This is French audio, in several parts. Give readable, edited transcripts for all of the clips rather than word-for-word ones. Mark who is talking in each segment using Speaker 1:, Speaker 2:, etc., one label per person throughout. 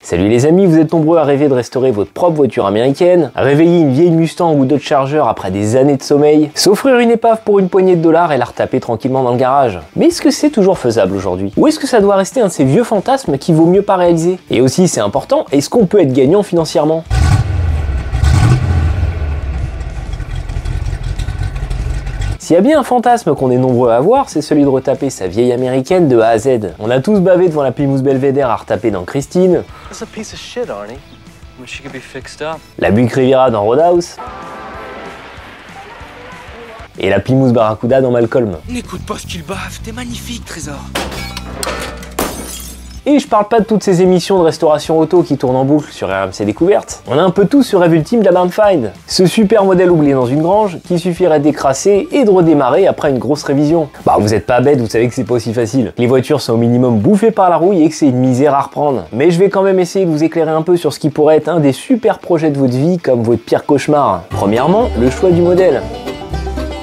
Speaker 1: Salut les amis, vous êtes nombreux à rêver de restaurer votre propre voiture américaine, à réveiller une vieille Mustang ou Dodge Charger après des années de sommeil, s'offrir une épave pour une poignée de dollars et la retaper tranquillement dans le garage. Mais est-ce que c'est toujours faisable aujourd'hui? Ou est-ce que ça doit rester un de ces vieux fantasmes qu'il vaut mieux pas réaliser? Et aussi, c'est important, est-ce qu'on peut être gagnant financièrement? S'il y a bien un fantasme qu'on est nombreux à avoir, c'est celui de retaper sa vieille américaine de A à Z. On a tous bavé devant la Plymouth Belvedere à retaper dans Christine, la Buick Riviera dans Roadhouse, et la Plymouth Barracuda dans Malcolm.
Speaker 2: N'écoute pas ce qu'il bave, t'es magnifique, Trésor.
Speaker 1: Et je parle pas de toutes ces émissions de restauration auto qui tournent en boucle sur RMC Découverte. On a un peu tout ce rêve ultime de la Barn Find. Ce super modèle oublié dans une grange qui suffirait d'écrasser et de redémarrer après une grosse révision. Bah vous êtes pas bête, vous savez que c'est pas aussi facile. Les voitures sont au minimum bouffées par la rouille et que c'est une misère à reprendre. Mais je vais quand même essayer de vous éclairer un peu sur ce qui pourrait être un des super projets de votre vie comme votre pire cauchemar. Premièrement, le choix du modèle.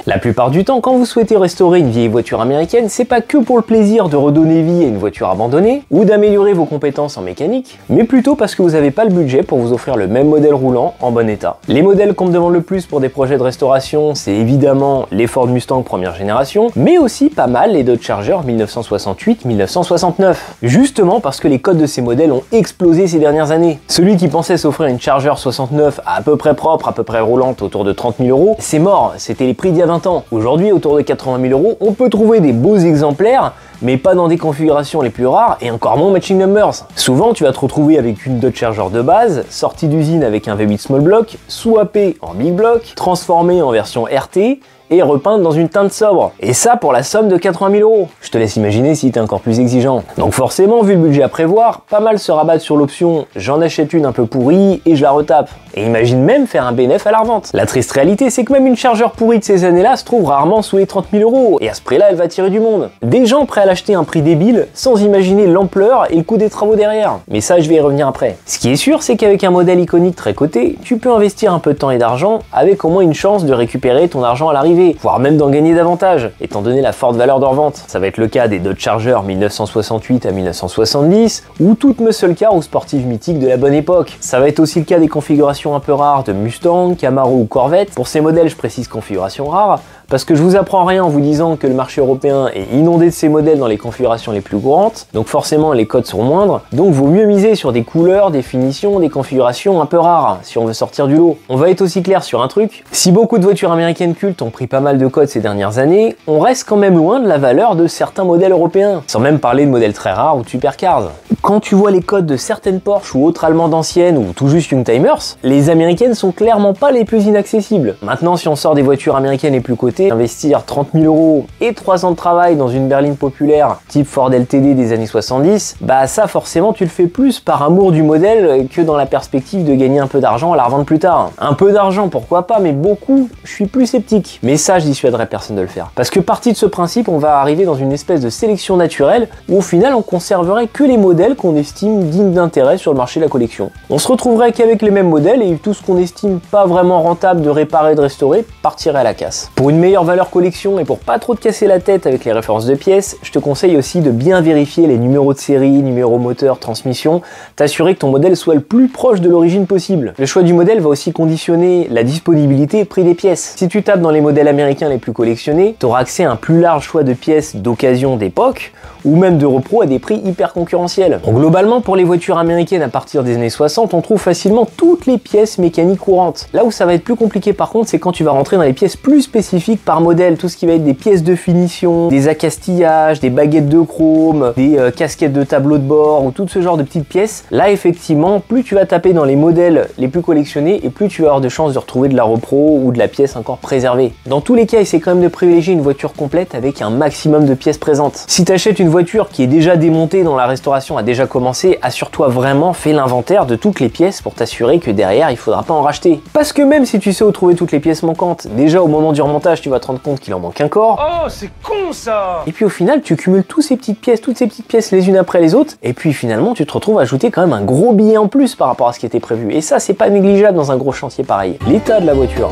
Speaker 1: La plupart du temps, quand vous souhaitez restaurer une vieille voiture américaine, c'est pas que pour le plaisir de redonner vie à une voiture abandonnée ou d'améliorer vos compétences en mécanique, mais plutôt parce que vous n'avez pas le budget pour vous offrir le même modèle roulant en bon état. Les modèles qu'on me demande le plus pour des projets de restauration, c'est évidemment les Ford Mustang première génération, mais aussi pas mal les Dodge Charger 1968-1969. Justement parce que les codes de ces modèles ont explosé ces dernières années. Celui qui pensait s'offrir une Charger 69 à peu près propre, à peu près roulante autour de 30 000 €, c'est mort, c'était les prix d'il y a 20 ans. Aujourd'hui, autour de 80 000 €, on peut trouver des beaux exemplaires, mais pas dans des configurations les plus rares et encore moins matching numbers. Souvent, tu vas te retrouver avec une Dodge Charger de base, sortie d'usine avec un V8 small block, swappé en big block, transformé en version RT, et repeinte dans une teinte sobre. Et ça pour la somme de 80 000 €. Je te laisse imaginer si t'es encore plus exigeant. Donc forcément, vu le budget à prévoir, pas mal se rabattent sur l'option j'en achète une un peu pourrie et je la retape. Et imagine même faire un bénéfice à la revente. La triste réalité, c'est que même une Charger pourrie de ces années-là se trouve rarement sous les 30 000 €. Et à ce prix-là, elle va tirer du monde. Des gens prêts à l'acheter à un prix débile, sans imaginer l'ampleur et le coût des travaux derrière. Mais ça, je vais y revenir après. Ce qui est sûr, c'est qu'avec un modèle iconique très coté, tu peux investir un peu de temps et d'argent avec au moins une chance de récupérer ton argent à l'arrivée, voire même d'en gagner davantage, étant donné la forte valeur de revente. Ça va être le cas des Dodge Charger 1968 à 1970, ou toute muscle car ou sportive mythique de la bonne époque. Ça va être aussi le cas des configurations un peu rares de Mustang, Camaro ou Corvette. Pour ces modèles, je précise configuration rare, parce que je vous apprends rien en vous disant que le marché européen est inondé de ces modèles dans les configurations les plus courantes, donc forcément les codes sont moindres, donc vaut mieux miser sur des couleurs, des finitions, des configurations un peu rares, si on veut sortir du lot. On va être aussi clair sur un truc, si beaucoup de voitures américaines cultes ont pris pas mal de codes ces dernières années, on reste quand même loin de la valeur de certains modèles européens, sans même parler de modèles très rares ou de supercars. Quand tu vois les codes de certaines Porsche ou autres allemandes anciennes ou tout juste Youngtimers, les américaines sont clairement pas les plus inaccessibles. Maintenant, si on sort des voitures américaines les plus cotées, investir 30 000 € et 3 ans de travail dans une berline populaire type Ford LTD des années 70, bah ça forcément tu le fais plus par amour du modèle que dans la perspective de gagner un peu d'argent à la revente plus tard. Un peu d'argent pourquoi pas, mais beaucoup, je suis plus sceptique. Mais ça je dissuaderais personne de le faire. Parce que parti de ce principe, on va arriver dans une espèce de sélection naturelle où au final on conserverait que les modèles qu'on estime dignes d'intérêt sur le marché de la collection. On se retrouverait qu'avec les mêmes modèles et tout ce qu'on estime pas vraiment rentable de réparer et de restaurer partirait à la casse. Pour une meilleure valeur collection et pour pas trop te casser la tête avec les références de pièces, je te conseille aussi de bien vérifier les numéros de série, numéros moteur, transmission, t'assurer que ton modèle soit le plus proche de l'origine possible. Le choix du modèle va aussi conditionner la disponibilité et prix des pièces. Si tu tapes dans les modèles américains les plus collectionnés, tu auras accès à un plus large choix de pièces d'occasion d'époque ou même de repro à des prix hyper concurrentiels. Donc globalement, pour les voitures américaines à partir des années 60, on trouve facilement toutes les pièces mécaniques courantes. Là où ça va être plus compliqué par contre, c'est quand tu vas rentrer dans les pièces plus spécifiques par modèle, tout ce qui va être des pièces de finition, des accastillages, des baguettes de chrome, des casquettes de tableau de bord ou tout ce genre de petites pièces. Là effectivement, plus tu vas taper dans les modèles les plus collectionnés et plus tu vas avoir de chances de retrouver de la repro ou de la pièce encore préservée. Dans tous les cas, essaie quand même de privilégier une voiture complète avec un maximum de pièces présentes. Si tu achètes une voiture qui est déjà démontée, dont la restauration a déjà commencé, assure-toi vraiment, fais l'inventaire de toutes les pièces pour t'assurer que derrière il faudra pas en racheter. Parce que même si tu sais où trouver toutes les pièces manquantes, déjà au moment du remontage tu vas te rendre compte qu'il en manque un corps.
Speaker 2: Oh, c'est con ça!
Speaker 1: Et puis au final tu cumules toutes ces petites pièces les unes après les autres, et puis finalement tu te retrouves à ajouter quand même un gros billet en plus par rapport à ce qui était prévu. Et ça c'est pas négligeable dans un gros chantier pareil. L'état de la voiture.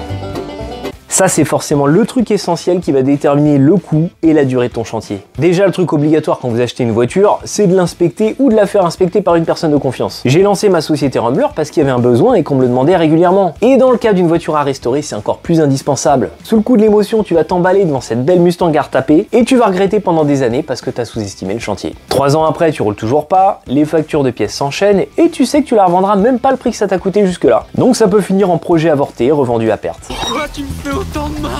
Speaker 1: Ça, c'est forcément le truc essentiel qui va déterminer le coût et la durée de ton chantier. Déjà, le truc obligatoire quand vous achetez une voiture, c'est de l'inspecter ou de la faire inspecter par une personne de confiance. J'ai lancé ma société Rumbler parce qu'il y avait un besoin et qu'on me le demandait régulièrement. Et dans le cas d'une voiture à restaurer, c'est encore plus indispensable. Sous le coup de l'émotion, tu vas t'emballer devant cette belle Mustang à retaper et tu vas regretter pendant des années parce que tu as sous-estimé le chantier. 3 ans après, tu roules toujours pas, les factures de pièces s'enchaînent et tu sais que tu la revendras même pas le prix que ça t'a coûté jusque-là. Donc ça peut finir en projet avorté, revendu à perte.
Speaker 2: Pourquoi tu me fais autant de mal?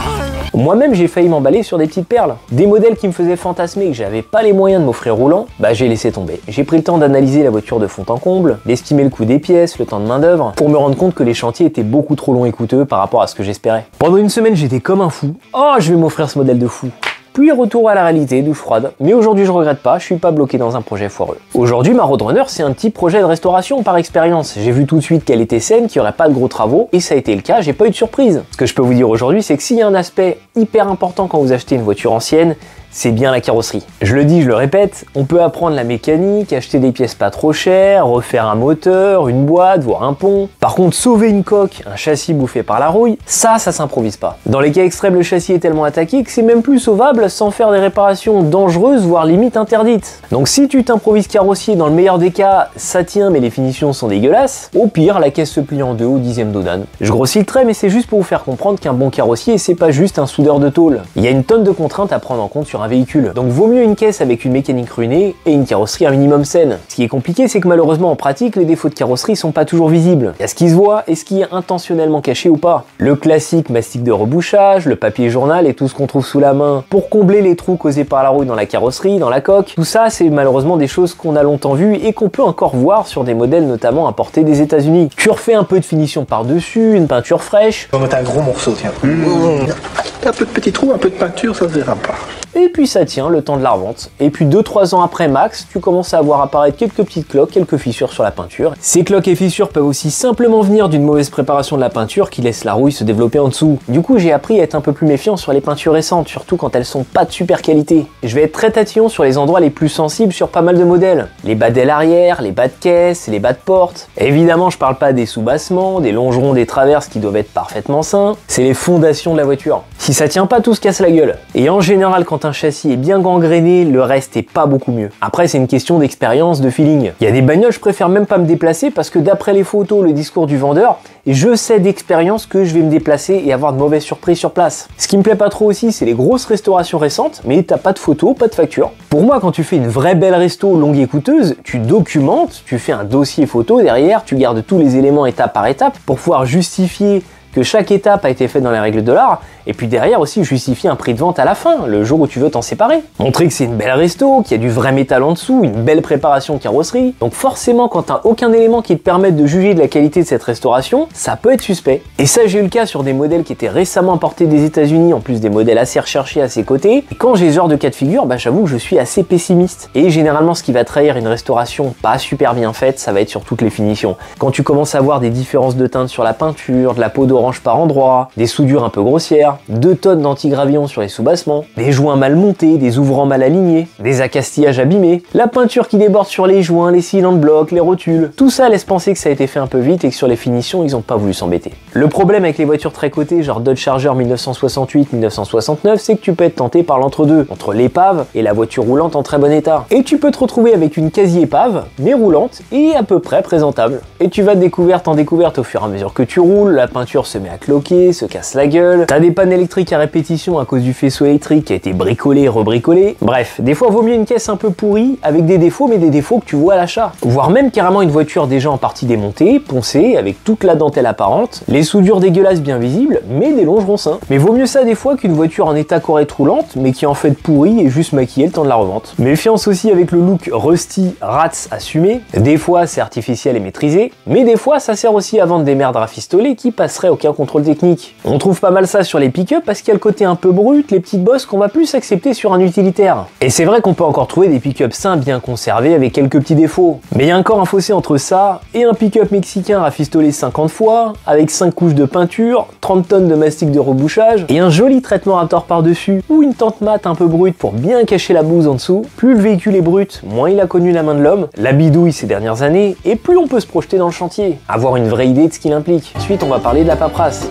Speaker 1: Moi-même, j'ai failli m'emballer sur des petites perles. Des modèles qui me faisaient fantasmer et que j'avais pas les moyens de m'offrir roulant, bah j'ai laissé tomber. J'ai pris le temps d'analyser la voiture de fond en comble, d'estimer le coût des pièces, le temps de main d'œuvre, pour me rendre compte que les chantiers étaient beaucoup trop longs et coûteux par rapport à ce que j'espérais. Pendant une semaine, j'étais comme un fou. Oh, je vais m'offrir ce modèle de fou. Puis retour à la réalité, douche froide. Mais aujourd'hui je regrette pas, je suis pas bloqué dans un projet foireux. Aujourd'hui ma Roadrunner c'est un petit projet de restauration par expérience. J'ai vu tout de suite qu'elle était saine, qu'il n'y aurait pas de gros travaux, et ça a été le cas, j'ai pas eu de surprise. Ce que je peux vous dire aujourd'hui c'est que s'il y a un aspect hyper important quand vous achetez une voiture ancienne, c'est bien la carrosserie. Je le dis, je le répète, on peut apprendre la mécanique, acheter des pièces pas trop chères, refaire un moteur, une boîte, voire un pont. Par contre, sauver une coque, un châssis bouffé par la rouille, ça s'improvise pas. Dans les cas extrêmes, le châssis est tellement attaqué que c'est même plus sauvable sans faire des réparations dangereuses, voire limite interdites. Donc si tu t'improvises carrossier, dans le meilleur des cas, ça tient mais les finitions sont dégueulasses, au pire, la caisse se plie en deux au 10e d'Odan. Je grossis le trait, mais c'est juste pour vous faire comprendre qu'un bon carrossier, c'est pas juste un soudeur de tôle. Il y a une tonne de contraintes à prendre en compte sur un véhicule. Donc vaut mieux une caisse avec une mécanique ruinée et une carrosserie un minimum saine. Ce qui est compliqué, c'est que malheureusement en pratique, les défauts de carrosserie sont pas toujours visibles. Il y a ce qui se voit et ce qui est intentionnellement caché ou pas. Le classique mastic de rebouchage, le papier journal et tout ce qu'on trouve sous la main pour combler les trous causés par la rouille dans la carrosserie, dans la coque. Tout ça, c'est malheureusement des choses qu'on a longtemps vues et qu'on peut encore voir sur des modèles notamment importés des États-Unis. Tu refais un peu de finition par-dessus, une peinture fraîche.
Speaker 3: On va mettre un gros morceau, tiens. Un peu de petits trous, un peu de peinture, ça se verra pas.
Speaker 1: Et puis ça tient le temps de la revente. Et puis 2-3 ans après max, tu commences à voir apparaître quelques petites cloques, quelques fissures sur la peinture. Ces cloques et fissures peuvent aussi simplement venir d'une mauvaise préparation de la peinture qui laisse la rouille se développer en dessous. Du coup, j'ai appris à être un peu plus méfiant sur les peintures récentes, surtout quand elles sont pas de super qualité. Je vais être très tatillon sur les endroits les plus sensibles sur pas mal de modèles. Les bas d'ailes arrière, les bas de caisse, les bas de porte. Évidemment, je parle pas des sous-bassements, des longerons, des traverses qui doivent être parfaitement sains. C'est les fondations de la voiture. Si ça tient pas, tout se casse la gueule. Et en général, quand un châssis est bien gangréné, le reste est pas beaucoup mieux. Après, c'est une question d'expérience, de feeling. Il y a des bagnoles, je préfère même pas me déplacer parce que d'après les photos, le discours du vendeur, et je sais d'expérience que je vais me déplacer et avoir de mauvaises surprises sur place. Ce qui me plaît pas trop aussi, c'est les grosses restaurations récentes, mais t'as pas de photos, pas de facture. Pour moi, quand tu fais une vraie belle resto longue et coûteuse, tu documentes, tu fais un dossier photo derrière, tu gardes tous les éléments étape par étape pour pouvoir justifier que chaque étape a été faite dans les règles de l'art, et puis derrière aussi justifier un prix de vente à la fin, le jour où tu veux t'en séparer. Montrer que c'est une belle resto, qu'il y a du vrai métal en dessous, une belle préparation carrosserie. Donc forcément, quand t'as aucun élément qui te permette de juger de la qualité de cette restauration, ça peut être suspect. Et ça, j'ai eu le cas sur des modèles qui étaient récemment importés des États-Unis, en plus des modèles assez recherchés à ses côtés. Et quand j'ai ce genre de cas de figure, bah j'avoue que je suis assez pessimiste. Et généralement, ce qui va trahir une restauration pas super bien faite, ça va être sur toutes les finitions. Quand tu commences à voir des différences de teinte sur la peinture, de la peau d'orange par endroit, des soudures un peu grossières, 2 tonnes d'antigravillons sur les sous-bassements, des joints mal montés, des ouvrants mal alignés, des accastillages abîmés, la peinture qui déborde sur les joints, les cylindres blocs, les rotules. Tout ça laisse penser que ça a été fait un peu vite et que sur les finitions, ils ont pas voulu s'embêter. Le problème avec les voitures très cotées, genre Dodge Charger 1968-1969, c'est que tu peux être tenté par l'entre-deux, entre l'épave et la voiture roulante en très bon état. Et tu peux te retrouver avec une quasi-épave, mais roulante et à peu près présentable. Et tu vas de découverte en découverte au fur et à mesure que tu roules, la peinture se met à cloquer, se casse la gueule, t'as des pannes électriques à répétition à cause du faisceau électrique qui a été bricolé, rebricolé. Bref, des fois vaut mieux une caisse un peu pourrie avec des défauts, mais des défauts que tu vois à l'achat. Voire même carrément une voiture déjà en partie démontée, poncée, avec toute la dentelle apparente, les soudures dégueulasses bien visibles, mais des longerons sains. Mais vaut mieux ça des fois qu'une voiture en état correct roulante, mais qui est en fait pourrie et juste maquillée le temps de la revente. Méfiance aussi avec le look rusty, rats assumé. Des fois c'est artificiel et maîtrisé, mais des fois ça sert aussi à vendre des merdes rafistolées qui passeraient aucun contrôle technique. On trouve pas mal ça sur les pick-up parce qu'il y a le côté un peu brut, les petites bosses qu'on va plus accepter sur un utilitaire. Et c'est vrai qu'on peut encore trouver des pick-up sains bien conservés avec quelques petits défauts. Mais il y a encore un fossé entre ça et un pick-up mexicain rafistolé 50 fois, avec 5 couches de peinture, 30 tonnes de mastic de rebouchage et un joli traitement Raptor par-dessus ou une tente mate un peu brute pour bien cacher la bouse en dessous. Plus le véhicule est brut, moins il a connu la main de l'homme, la bidouille ces dernières années, et plus on peut se projeter dans le chantier, avoir une vraie idée de ce qu'il implique. Ensuite, on va parler de la paperasse.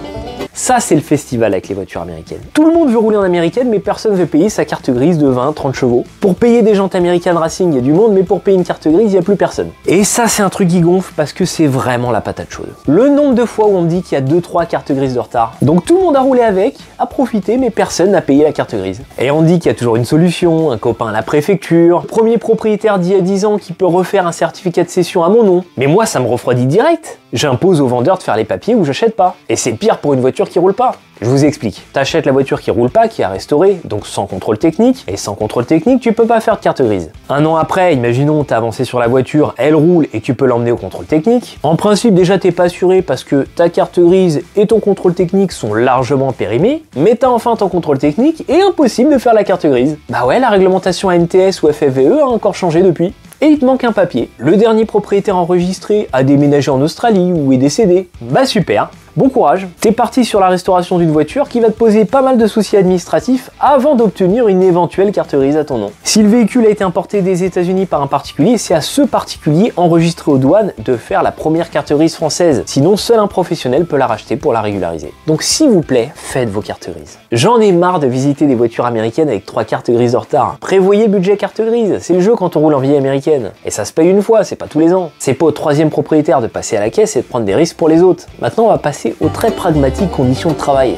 Speaker 1: Ça, c'est le festival avec les voitures américaines. Tout le monde veut rouler en américaine, mais personne veut payer sa carte grise de 20-30 chevaux. Pour payer des jantes American Racing, il y a du monde, mais pour payer une carte grise, il n'y a plus personne. Et ça, c'est un truc qui gonfle parce que c'est vraiment la patate chaude. Le nombre de fois où on me dit qu'il y a 2-3 cartes grises de retard. Donc tout le monde a roulé avec, a profité, mais personne n'a payé la carte grise. Et on dit qu'il y a toujours une solution, un copain à la préfecture, premier propriétaire d'il y a 10 ans qui peut refaire un certificat de cession à mon nom. Mais moi, ça me refroidit direct. J'impose au vendeur de faire les papiers ou j'achète pas. Et c'est pire pour une voiture qui roule pas. Je vous explique. T'achètes la voiture qui roule pas, qui est à restaurer, donc sans contrôle technique. Et sans contrôle technique, tu peux pas faire de carte grise. Un an après, imaginons, t'as avancé sur la voiture, elle roule et tu peux l'emmener au contrôle technique. En principe, déjà t'es pas assuré parce que ta carte grise et ton contrôle technique sont largement périmés. Mais t'as enfin ton contrôle technique et impossible de faire la carte grise. Bah ouais, la réglementation AMTS ou FFVE a encore changé depuis. Et il te manque un papier. Le dernier propriétaire enregistré a déménagé en Australie ou est décédé. Bah super, bon courage. T'es parti sur la restauration d'une voiture qui va te poser pas mal de soucis administratifs avant d'obtenir une éventuelle carte grise à ton nom. Si le véhicule a été importé des États-Unis par un particulier, c'est à ce particulier enregistré aux douanes de faire la première carte grise française. Sinon, seul un professionnel peut la racheter pour la régulariser. Donc s'il vous plaît, faites vos cartes grises. J'en ai marre de visiter des voitures américaines avec 3 cartes grises de retard. Prévoyez le budget carte grise, c'est le jeu quand on roule en vieille américaine. Et ça se paye une fois, c'est pas tous les ans. C'est pas au troisième propriétaire de passer à la caisse et de prendre des risques pour les autres. Maintenant, on va passer aux très pragmatiques conditions de travail.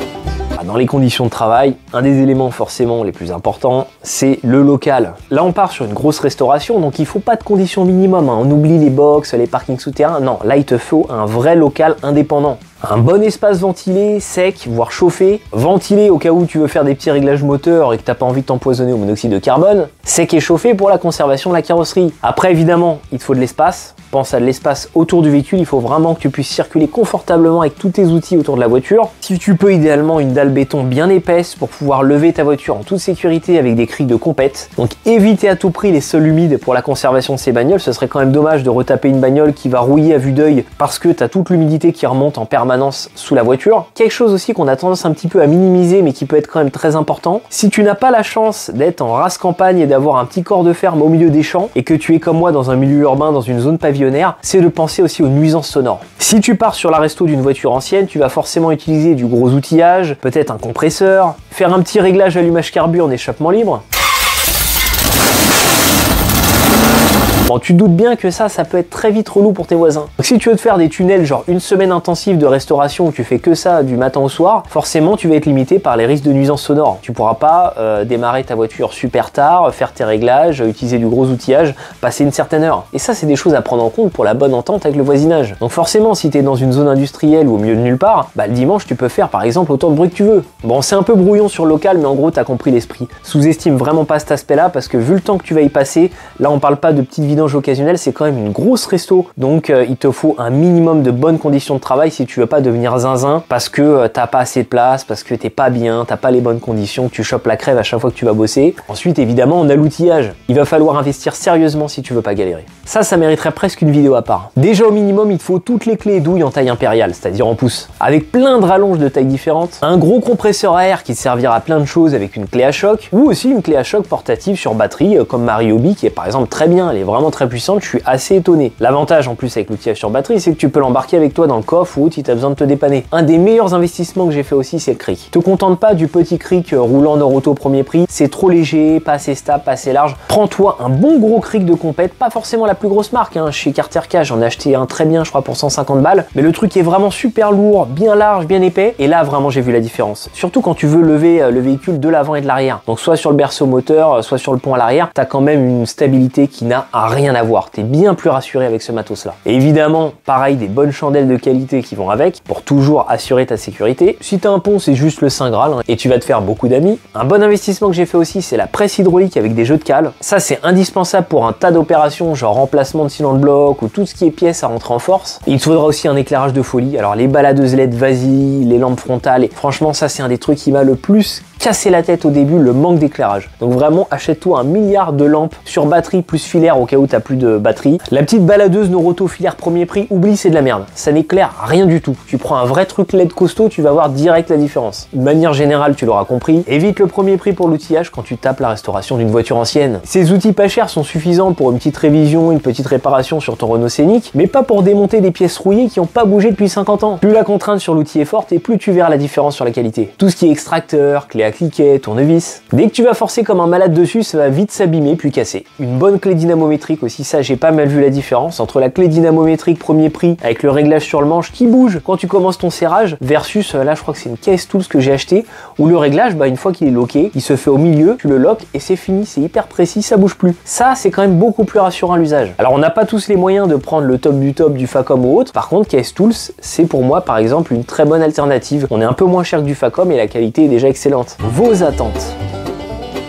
Speaker 1: Dans les conditions de travail, un des éléments forcément les plus importants, c'est le local. Là, on part sur une grosse restauration, donc il faut pas de conditions minimum. On oublie les box, les parkings souterrains. Non, là, il te faut un vrai local indépendant. Un bon espace ventilé, sec, voire chauffé. Ventilé au cas où tu veux faire des petits réglages moteurs et que t'as pas envie de t'empoisonner au monoxyde de carbone. Sec et chauffé pour la conservation de la carrosserie. Après, évidemment, il te faut de l'espace. Pense à de l'espace autour du véhicule. Il faut vraiment que tu puisses circuler confortablement avec tous tes outils autour de la voiture. Si tu peux, idéalement, une dalle béton bien épaisse pour pouvoir lever ta voiture en toute sécurité avec des criques de compète. Donc, éviter à tout prix les sols humides pour la conservation de ces bagnoles. Ce serait quand même dommage de retaper une bagnole qui va rouiller à vue d'œil parce que t'as toute l'humidité qui remonte en permanence sous la voiture. Quelque chose aussi qu'on a tendance un petit peu à minimiser mais qui peut être quand même très important. Si tu n'as pas la chance d'être en race campagne et d'avoir un petit corps de ferme au milieu des champs et que tu es comme moi dans un milieu urbain, dans une zone pavillonnaire, c'est de penser aussi aux nuisances sonores. Si tu pars sur la resto d'une voiture ancienne, tu vas forcément utiliser du gros outillage, peut-être un compresseur, faire un petit réglage allumage carburant en échappement libre. Bon, tu te doutes bien que ça peut être très vite relou pour tes voisins. Donc si tu veux te faire des tunnels, genre une semaine intensive de restauration où tu fais que ça du matin au soir, forcément tu vas être limité par les risques de nuisances sonores. Tu pourras pas démarrer ta voiture super tard, faire tes réglages, utiliser du gros outillage, passer une certaine heure. Et ça, c'est des choses à prendre en compte pour la bonne entente avec le voisinage. Donc forcément, si tu es dans une zone industrielle ou au milieu de nulle part, bah le dimanche, tu peux faire par exemple autant de bruit que tu veux. Bon, c'est un peu brouillon sur le local, mais en gros, t'as compris l'esprit. Sous-estime vraiment pas cet aspect-là parce que vu le temps que tu vas y passer, là on parle pas de petites vidanges occasionnelles, c'est quand même une grosse resto. Donc il te faut un minimum de bonnes conditions de travail si tu veux pas devenir zinzin parce que t'as pas assez de place, parce que t'es pas bien, t'as pas les bonnes conditions, que tu chopes la crève à chaque fois que tu vas bosser. Ensuite, évidemment, on a l'outillage. Il va falloir investir sérieusement si tu veux pas galérer. Ça mériterait presque une vidéo à part. Déjà au minimum, il te faut toutes les clés et douilles en taille impériale, c'est-à-dire en pouces, avec plein de rallonges de tailles différentes, un gros compresseur à air qui te servira à plein de choses avec une clé à choc, ou aussi une clé à choc portative sur batterie comme ma Ryobi qui est par exemple très bien, elle est vraiment très puissante, je suis assez étonné. L'avantage en plus avec l'outillage sur batterie, c'est que tu peux l'embarquer avec toi dans le coffre ou si tu as besoin de te dépanner. Un des meilleurs investissements que j'ai fait aussi, c'est le cric. Te contente pas du petit cric roulant Nord Auto premier prix, c'est trop léger, pas assez stable, pas assez large. Prends-toi un bon gros cric de compète, pas forcément la plus grosse marque, hein. Chez Carter Cash, j'en ai acheté un très bien, je crois pour 150 balles, mais le truc est vraiment super lourd, bien large, bien épais, et là vraiment j'ai vu la différence. Surtout quand tu veux lever le véhicule de l'avant et de l'arrière. Donc soit sur le berceau moteur, soit sur le pont à l'arrière, t'as quand même une stabilité qui n'a rien à voir. T'es bien plus rassuré avec ce matos là. Et évidemment, pareil, des bonnes chandelles de qualité qui vont avec, pour toujours assurer ta sécurité. Si t'as un pont, c'est juste le Saint Graal, hein, et tu vas te faire beaucoup d'amis. Un bon investissement que j'ai fait aussi, c'est la presse hydraulique avec des jeux de cale. Ça c'est indispensable pour un tas d'opérations, genre remplacement de cylindre bloc ou tout ce qui est pièces à rentrer en force. Et il te faudra aussi un éclairage de folie. Alors les baladeuses LED Vasi, les lampes frontales, et franchement ça c'est un des trucs qui m'a le plus casser la tête au début le manque d'éclairage. Donc vraiment, achète-toi 1 milliard de lampes sur batterie plus filaire au cas où t'as plus de batterie. La petite baladeuse Noroto filaire premier prix, oublie, c'est de la merde. Ça n'éclaire rien du tout. Tu prends un vrai truc LED costaud, tu vas voir direct la différence. De manière générale, tu l'auras compris, évite le premier prix pour l'outillage quand tu tapes la restauration d'une voiture ancienne. Ces outils pas chers sont suffisants pour une petite révision, une petite réparation sur ton Renault Scénic, mais pas pour démonter des pièces rouillées qui n'ont pas bougé depuis 50 ans. Plus la contrainte sur l'outil est forte et plus tu verras la différence sur la qualité. Tout ce qui est extracteur, clé à cliquet, tournevis. Dès que tu vas forcer comme un malade dessus, ça va vite s'abîmer puis casser. Une bonne clé dynamométrique aussi, ça j'ai pas mal vu la différence entre la clé dynamométrique premier prix avec le réglage sur le manche qui bouge quand tu commences ton serrage versus là je crois que c'est une Case Tools que j'ai acheté où le réglage une fois qu'il est locké, il se fait au milieu, tu le lock et c'est fini, c'est hyper précis, ça bouge plus. Ça c'est quand même beaucoup plus rassurant à l'usage. Alors on n'a pas tous les moyens de prendre le top du Facom ou autre, par contre Case Tools c'est pour moi par exemple une très bonne alternative. On est un peu moins cher que du Facom et la qualité est déjà excellente. Vos attentes.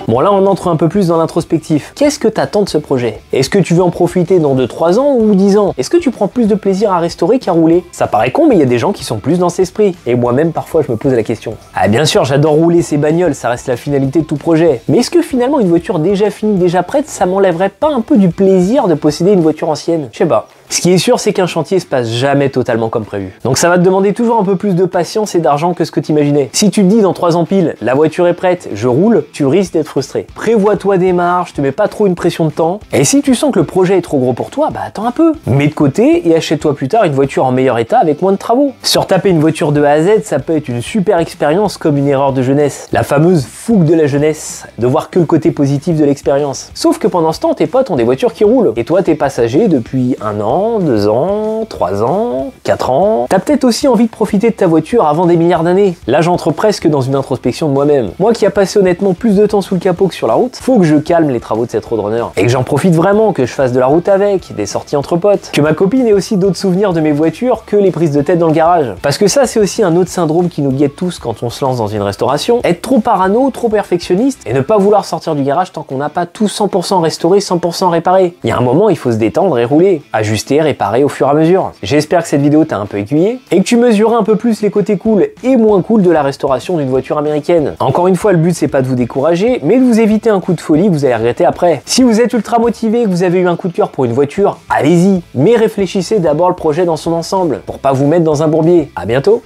Speaker 1: Bon là on entre un peu plus dans l'introspectif. Qu'est-ce que t'attends de ce projet? Est-ce que tu veux en profiter dans 2-3 ans ou 10 ans? Est-ce que tu prends plus de plaisir à restaurer qu'à rouler? Ça paraît con mais il y a des gens qui sont plus dans cet esprit. Et moi-même parfois je me pose la question. Ah bien sûr j'adore rouler ces bagnoles, ça reste la finalité de tout projet. Mais est-ce que finalement une voiture déjà finie, déjà prête, ça m'enlèverait pas un peu du plaisir de posséder une voiture ancienne? Je sais pas. Ce qui est sûr, c'est qu'un chantier se passe jamais totalement comme prévu. Donc ça va te demander toujours un peu plus de patience et d'argent que ce que t'imaginais. Si tu te dis dans 3 ans pile, la voiture est prête, je roule, tu risques d'être frustré. Prévois-toi des marges, te mets pas trop une pression de temps. Et si tu sens que le projet est trop gros pour toi, attends un peu. Mets de côté et achète-toi plus tard une voiture en meilleur état avec moins de travaux. Surtaper une voiture de A à Z, ça peut être une super expérience comme une erreur de jeunesse. La fameuse fougue de la jeunesse, de voir que le côté positif de l'expérience. Sauf que pendant ce temps, tes potes ont des voitures qui roulent. Et toi, t'es passager depuis 1 an, 2 ans, 3 ans, 4 ans. T'as peut-être aussi envie de profiter de ta voiture avant des milliards d'années. Là, j'entre presque dans une introspection de moi-même. Moi qui a passé honnêtement plus de temps sous le capot que sur la route, faut que je calme les travaux de cette Roadrunner. Et que j'en profite vraiment, que je fasse de la route avec, des sorties entre potes. Que ma copine ait aussi d'autres souvenirs de mes voitures que les prises de tête dans le garage. Parce que ça, c'est aussi un autre syndrome qui nous guette tous quand on se lance dans une restauration. Être trop parano, trop perfectionniste et ne pas vouloir sortir du garage tant qu'on n'a pas tout 100% restauré, 100% réparé. Il y a un moment, il faut se détendre et rouler. Ajuster, réparer au fur et à mesure. J'espère que cette vidéo t'a un peu aiguillé et que tu mesureras un peu plus les côtés cool et moins cool de la restauration d'une voiture américaine. Encore une fois, le but c'est pas de vous décourager, mais de vous éviter un coup de folie que vous allez regretter après. Si vous êtes ultra motivé, que vous avez eu un coup de cœur pour une voiture, allez-y, mais réfléchissez d'abord le projet dans son ensemble pour pas vous mettre dans un bourbier. À bientôt.